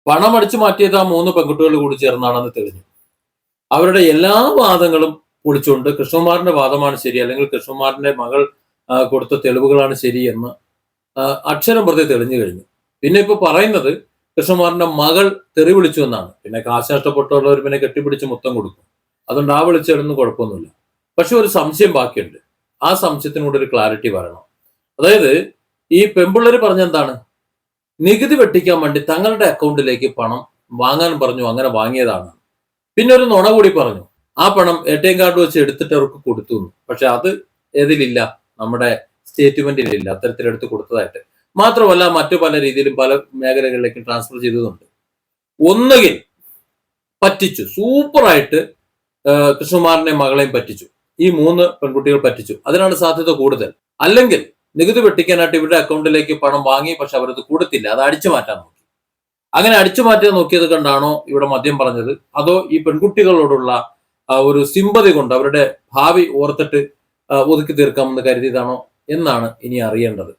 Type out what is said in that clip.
പണം അടിച്ചു മാറ്റിയത് ആ 3 പെൺകുട്ടികൾ കൂടി ചേർന്നാണെന്ന് തെളിഞ്ഞു. അവരുടെ എല്ലാ വാദങ്ങളും പൊളിച്ചുകൊണ്ട് കൃഷ്ണകുമാറിന്റെ വാദമാണ് ശരി, അല്ലെങ്കിൽ കൃഷ്ണകുമാറിന്റെ മകൾ കൊടുത്ത തെളിവുകളാണ് ശരി എന്ന് അക്ഷരം പ്രതി തെളിഞ്ഞു കഴിഞ്ഞു. പിന്നെ ഇപ്പൊ പറയുന്നത് കൃഷ്ണകുമാറിന്റെ മകൾ തെറി വിളിച്ചു എന്നാണ്. പിന്നെ കാശ് നഷ്ടപ്പെട്ടുള്ളവർ പിന്നെ കെട്ടിപ്പിടിച്ച് മുത്തം കൊടുക്കും. അതുകൊണ്ട് ആ വിളിച്ചതൊന്നും കുഴപ്പമൊന്നുമില്ല. പക്ഷെ ഒരു സംശയം ബാക്കിയുണ്ട്. ആ സംശയത്തിനൂടെ ഒരു ക്ലാരിറ്റി വരണം. അതായത് ഈ പെമ്പിള്ളേര് പറഞ്ഞെന്താണ്, നികുതി വെട്ടിക്കാൻ വേണ്ടി തങ്ങളുടെ അക്കൗണ്ടിലേക്ക് പണം വാങ്ങാൻ പറഞ്ഞു, അങ്ങനെ വാങ്ങിയതാണ്. പിന്നെ ഒരു നുണ കൂടി പറഞ്ഞു, ആ പണം ATM കാർഡ് വെച്ച് എടുത്തിട്ട് അവർക്ക് കൊടുത്തു. പക്ഷെ അത് ഏതിലില്ല, നമ്മുടെ സ്റ്റേറ്റ്മെന്റിലില്ല അത്തരത്തിലെടുത്ത് കൊടുത്തതായിട്ട്. മാത്രമല്ല മറ്റു പല രീതിയിലും പല മേഖലകളിലേക്കും ട്രാൻസ്ഫർ ചെയ്തതുണ്ട്. ഒന്നുകിൽ പറ്റിച്ചു, സൂപ്പറായിട്ട് കൃഷ്ണകുമാറിന്റെ മകളെയും പറ്റിച്ചു, ഈ 3 പെൺകുട്ടികൾ പറ്റിച്ചു, അതിനാണ് സാധ്യത കൂടുതൽ. അല്ലെങ്കിൽ നികുതി വെട്ടിക്കാനായിട്ട് ഇവരുടെ അക്കൗണ്ടിലേക്ക് പണം വാങ്ങി, പക്ഷെ അവരത് കൊടുത്തില്ല, അത് അടിച്ചു മാറ്റാൻ നോക്കി. അങ്ങനെ അടിച്ചു മാറ്റാൻ നോക്കിയത് കണ്ടാണോ ഇവിടെ മദ്യം പറഞ്ഞത്, അതോ ഈ പെൺകുട്ടികളോടുള്ള ഒരു സിമ്പതി കൊണ്ട് അവരുടെ ഭാവി ഓർത്തിട്ട് ഒതുക്കി തീർക്കാമെന്ന് കരുതിയതാണോ എന്നാണ് ഇനി അറിയേണ്ടത്.